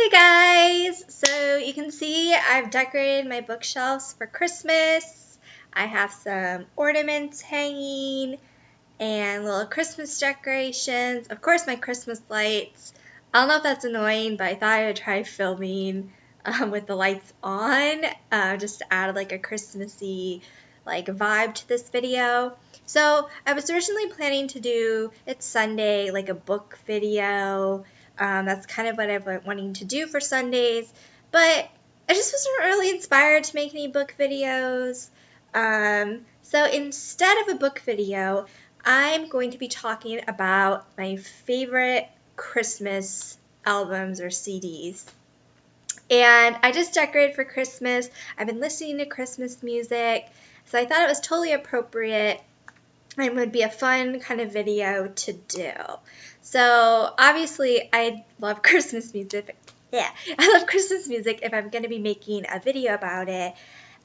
Hey guys! So you can see I've decorated my bookshelves for Christmas. I have some ornaments hanging and little Christmas decorations. Of course, my Christmas lights. I don't know if that's annoying, but I thought I would try filming with the lights on, just to add like a Christmassy vibe to this video. So I was originally planning to do It's Sunday, like a book video. That's kind of what I've been wanting to do for Sundays, but I just wasn't really inspired to make any book videos. So instead of a book video, I'm going to be talking about my favorite Christmas albums or CDs. And I just decorated for Christmas. I've been listening to Christmas music, so I thought it was totally appropriate and would be a fun kind of video to do. So obviously I love Christmas music. Yeah, I love Christmas music if I'm going to be making a video about it.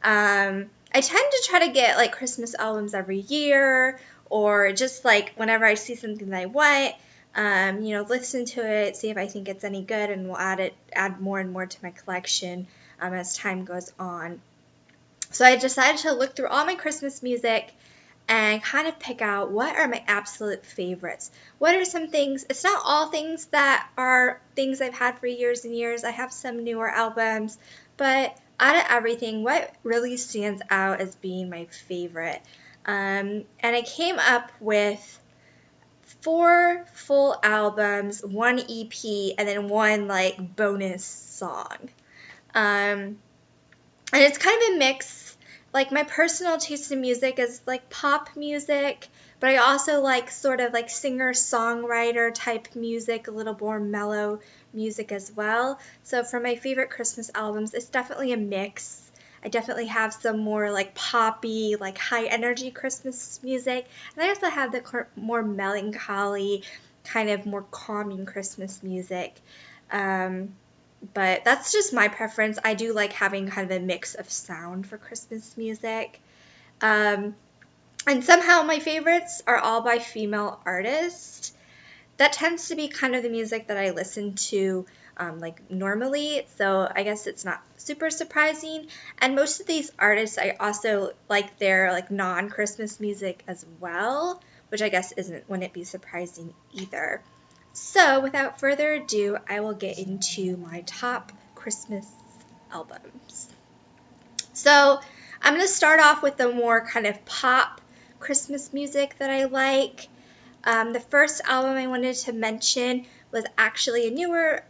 I tend to try to get like Christmas albums every year, or just like whenever I see something that I want, listen to it, see if I think it's any good, and we'll add more and more to my collection as time goes on. So I decided to look through all my Christmas music and kind of pick out what are my absolute favorites. What are some things, it's not all things that are things I've had for years and years. I have some newer albums, but out of everything, what really stands out as being my favorite? And I came up with 4 full albums, 1 EP, and then 1 like bonus song. And it's kind of a mix. Like my personal taste in music is like pop music, but I also like sort of like singer-songwriter type music, a little more mellow music as well. So for my favorite Christmas albums, it's definitely a mix. I definitely have some more like poppy, like high energy Christmas music, and I also have the more melancholy, kind of more calming Christmas music. But that's just my preference. I do like having kind of a mix of sound for Christmas music. And somehow my favorites are all by female artists. That tends to be kind of the music that I listen to normally, so I guess it's not super surprising. And most of these artists, I also like their like non-Christmas music as well, which I guess wouldn't be surprising either. So without further ado, I will get into my top Christmas albums. So I'm going to start off with the more kind of pop Christmas music that I like. The first album I wanted to mention was actually a newer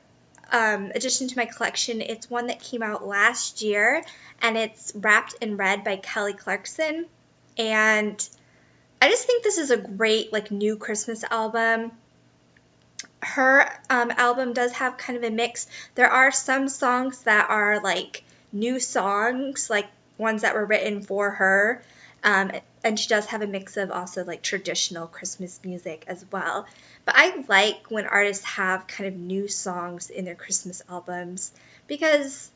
addition to my collection. It's one that came out last year, and it's Wrapped in Red by Clarkson. And I just think this is a great like new Christmas album. Her album does have kind of a mix. There are some songs that are like new songs, like ones that were written for her, and she does have a mix of also like traditional Christmas music as well. But I like when artists have kind of new songs in their Christmas albums, because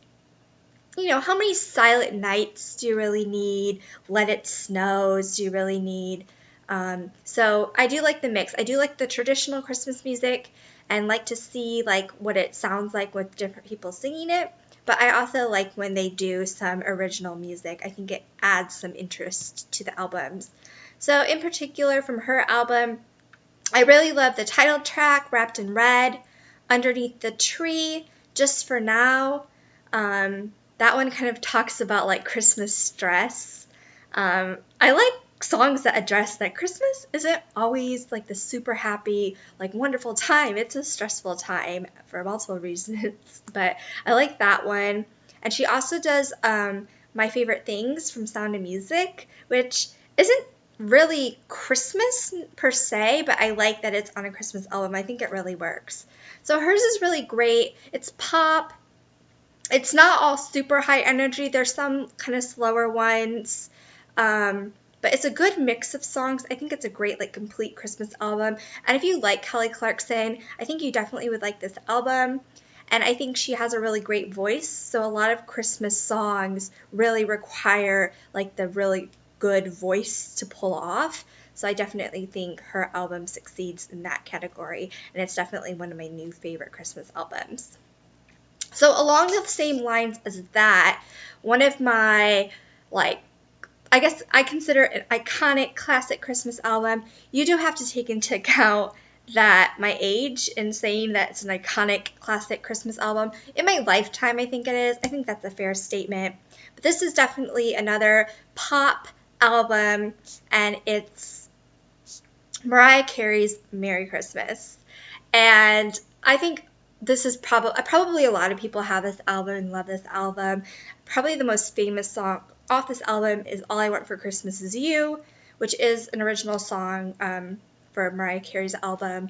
how many Silent Nights do you really need? Let It Snows do you really need? So I do like the mix. I do like the traditional Christmas music and like to see like what it sounds like with different people singing it. But I also like when they do some original music. I think it adds some interest to the albums. So in particular from her album, I really love the title track, Wrapped in Red, Underneath the Tree, Just for Now. That one kind of talks about like Christmas stress. I like songs that address that Christmas isn't always like the super happy, like wonderful time. It's a stressful time for multiple reasons, but I like that one. And she also does My Favorite Things from Sound of Music, which isn't really Christmas per se, but I like that it's on a Christmas album. I think it really works. So hers is really great. It's pop. It's not all super high energy. There's some kind of slower ones. But it's a good mix of songs. I think it's a great, like, complete Christmas album. And if you like Clarkson, I think you definitely would like this album. And I think she has a really great voice. So a lot of Christmas songs really require, like, the really good voice to pull off. So I definitely think her album succeeds in that category. And it's definitely one of my new favorite Christmas albums. So along the same lines as that, one of my, like, I guess I consider an iconic classic Christmas album, you do have to take into account that my age in saying that it's an iconic classic Christmas album. In my lifetime, I think it is. I think that's a fair statement. But this is definitely another pop album, and it's Mariah Carey's Merry Christmas. And I think this is probably a lot of people have this album and love this album. Probably the most famous song off this album is All I Want for Christmas Is You, which is an original song for Mariah Carey's album.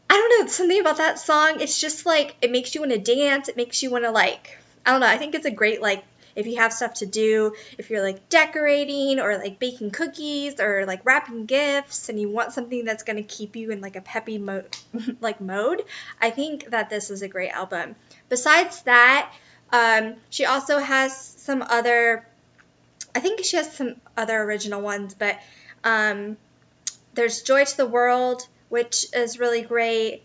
I don't know, something about that song, it's just like, it makes you want to dance, it makes you want to, like, I don't know, I think it's a great, like, if you have stuff to do, if you're, like, decorating or, like, baking cookies or, like, wrapping gifts and you want something that's going to keep you in, like, a peppy mode, I think that this is a great album. Besides that, she also has some other, I think she has some other original ones, but there's Joy to the World, which is really great.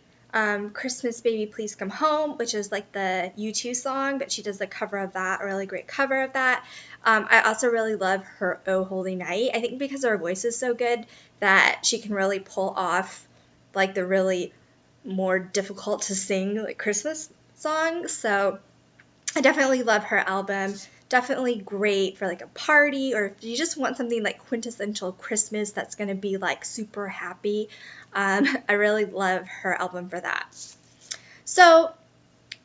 Christmas Baby Please Come Home, which is like the U2 song, but she does a cover of that, a really great cover of that. I also really love her Oh Holy Night. I think because her voice is so good that she can really pull off like the really more difficult to sing like Christmas songs. So I definitely love her album. Definitely great for like a party, or if you just want something like quintessential Christmas that's going to be like super happy. I really love her album for that. So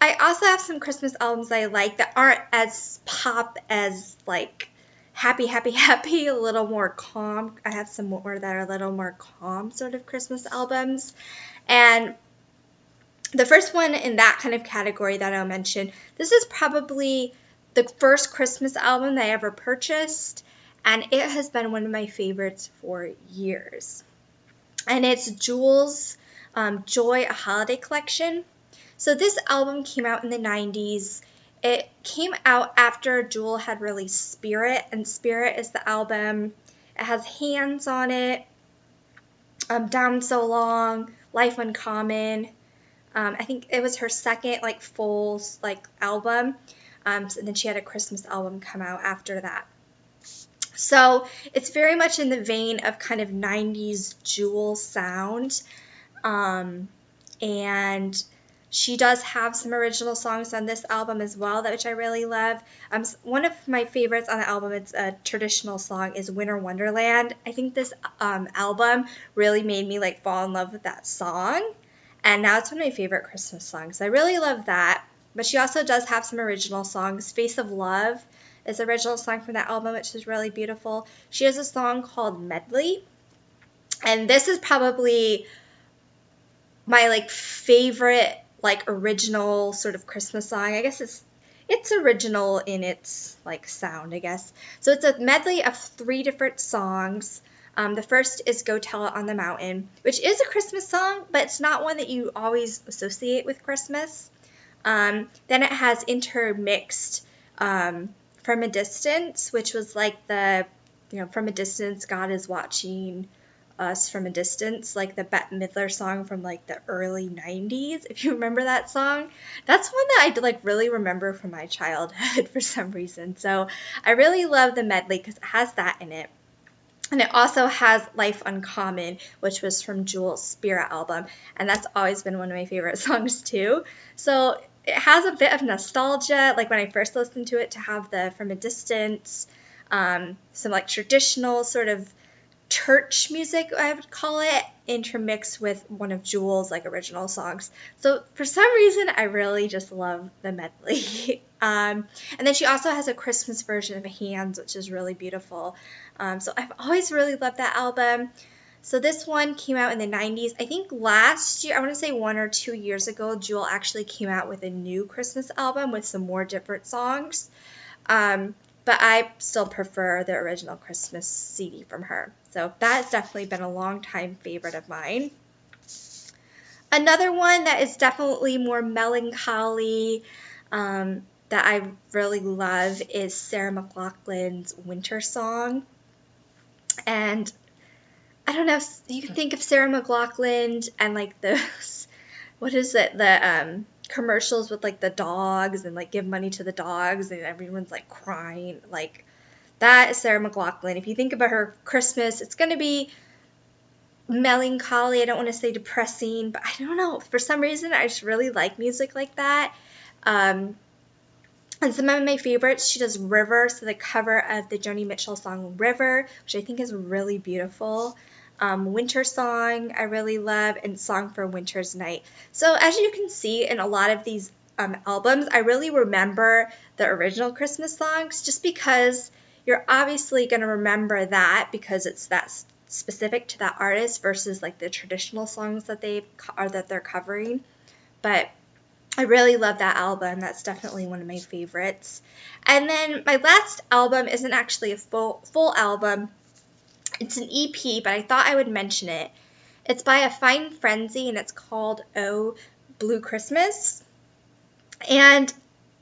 I also have some Christmas albums I like that aren't as pop as like happy, happy, happy, a little more calm. I have some more that are a little more calm sort of Christmas albums. And the first one in that kind of category that I'll mention, this is probably the first Christmas album that I ever purchased, and it has been one of my favorites for years. And it's Jewel's Joy, a Holiday Collection. So this album came out in the 90s. It came out after Jewel had released Spirit, and Spirit is the album. It has Hands on it, Down So Long, Life Uncommon. I think it was her second like full like album. So then she had a Christmas album come out after that. So it's very much in the vein of kind of 90s Jewel sound. And she does have some original songs on this album as well, which I really love. One of my favorites on the album, it's a traditional song, is Winter Wonderland. I think this album really made me like fall in love with that song. And now it's one of my favorite Christmas songs. I really love that. But she also does have some original songs. Face of Love is the original song from that album, which is really beautiful. She has a song called Medley. And this is probably my like favorite like original sort of Christmas song. I guess it's original in its like sound, I guess. So it's a medley of 3 different songs. The first is Go Tell It on the Mountain, which is a Christmas song, but it's not one that you always associate with Christmas. Then it has intermixed From a Distance, which was like the, From a Distance, God is Watching Us from a Distance, like the Bette Midler song from like the early 90s, if you remember that song. That's one that I like really remember from my childhood for some reason. So I really love the medley because it has that in it. And it also has Life Uncommon, which was from Jewel's Spirit album. And that's always been one of my favorite songs too. So it has a bit of nostalgia, like when I first listened to it, to have the From a Distance, some like traditional sort of church music, I would call it, intermixed with one of Jewel's like original songs. So for some reason, I really just love the medley. And then she also has a Christmas version of Hands, which is really beautiful. So I've always really loved that album. So this one came out in the 90s. I think last year, I want to say 1 or 2 years ago, Jewel actually came out with a new Christmas album with some more different songs. But I still prefer the original Christmas CD from her. So that has definitely been a long time favorite of mine. Another one that is definitely more melancholy, that I really love, is Sara McLachlan's Wintersong. And I don't know, you can think of Sara McLachlan and like the, what is it, the commercials with like the dogs and like give money to the dogs and everyone's like crying. Like, that is Sara McLachlan. If you think about her Christmas, it's going to be melancholy. I don't want to say depressing, but I don't know. For some reason, I just really like music like that. And some of my favorites, she does River, so the cover of the Joni Mitchell song River, which I think is really beautiful. Wintersong, I really love, and Song for a Winter's Night. So as you can see in a lot of these albums, I really remember the original Christmas songs just because you're obviously going to remember that because it's that specific to that artist versus like the traditional songs that they're covering. But I really love that album. That's definitely one of my favorites. And then my last album isn't actually a full album. It's an EP, but I thought I would mention it. It's by A Fine Frenzy, and it's called Oh Blue Christmas. And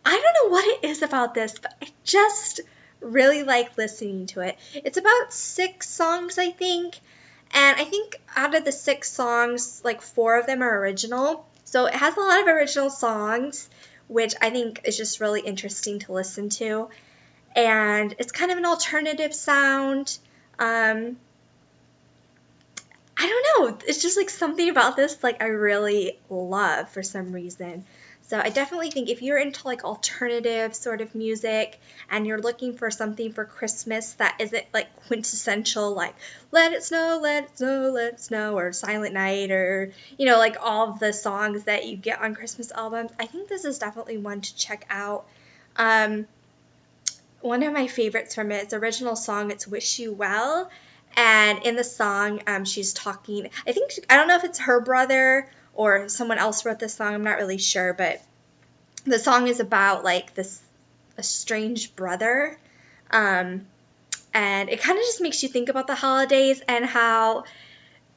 I don't know what it is about this, but I just really like listening to it. It's about 6 songs, I think. And I think out of the 6 songs, like 4 of them are original. So it has a lot of original songs, which I think is just really interesting to listen to. And it's kind of an alternative sound. I don't know. It's just like something about this like I really love for some reason. So I definitely think if you're into like alternative sort of music and you're looking for something for Christmas that isn't like quintessential, like Let It Snow, Let It Snow, Let It Snow, or Silent Night, or, you know, like all of the songs that you get on Christmas albums, I think this is definitely one to check out. One of my favorites from it, its original song, it's Wish You Well. And in the song, she's talking, I don't know if it's her brother or someone else wrote this song, I'm not really sure, but the song is about like this estranged brother, and it kind of just makes you think about the holidays and how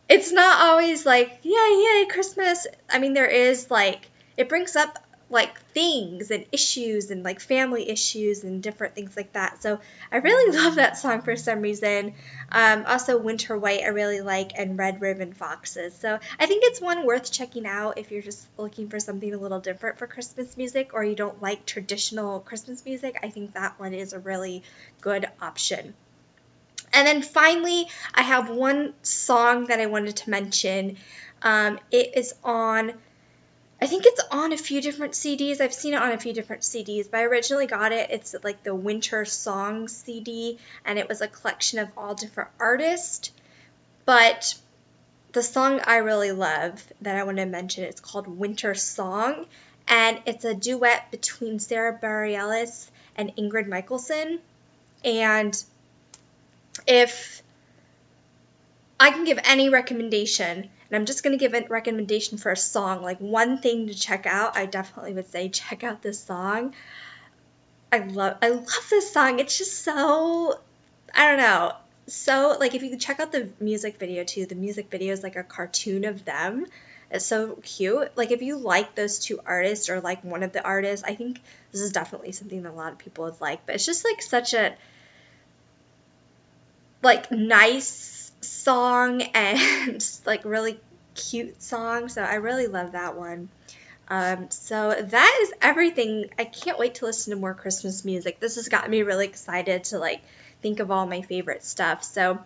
it's not always like, yay, Christmas. I mean, there is like, it brings up like things and issues and like family issues and different things like that. So I really love that song for some reason. Also Winter White I really like, and Red Ribbon Foxes. So I think it's one worth checking out if you're just looking for something a little different for Christmas music or you don't like traditional Christmas music. I think that one is a really good option. And then finally, I have one song that I wanted to mention. It is on, I think it's on a few different CDs. I've seen it on a few different CDs, but I originally got it. It's like the Wintersong CD, and it was a collection of all different artists. But the song I really love that I want to mention, it's called Wintersong, and it's a duet between Sara Bareilles and Ingrid Michaelson. And if I can give any recommendation, and I'm just going to give a recommendation for a song, like one thing to check out, I definitely would say check out this song. I love this song. It's just so, I don't know, so, like, if you check out the music video too, the music video is like a cartoon of them. It's so cute. Like, if you like those two artists or like one of the artists, I think this is definitely something that a lot of people would like. But it's just like such a like nice song and just, like really cute song. So I really love that one. So that is everything. I can't wait to listen to more Christmas music. This has gotten me really excited to like think of all my favorite stuff. So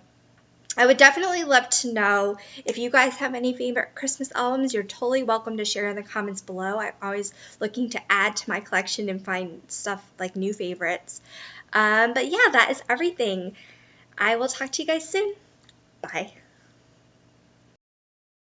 I would definitely love to know if you guys have any favorite Christmas albums. You're totally welcome to share in the comments below. I'm always looking to add to my collection and find stuff like new favorites. But yeah, that is everything. I will talk to you guys soon. Bye.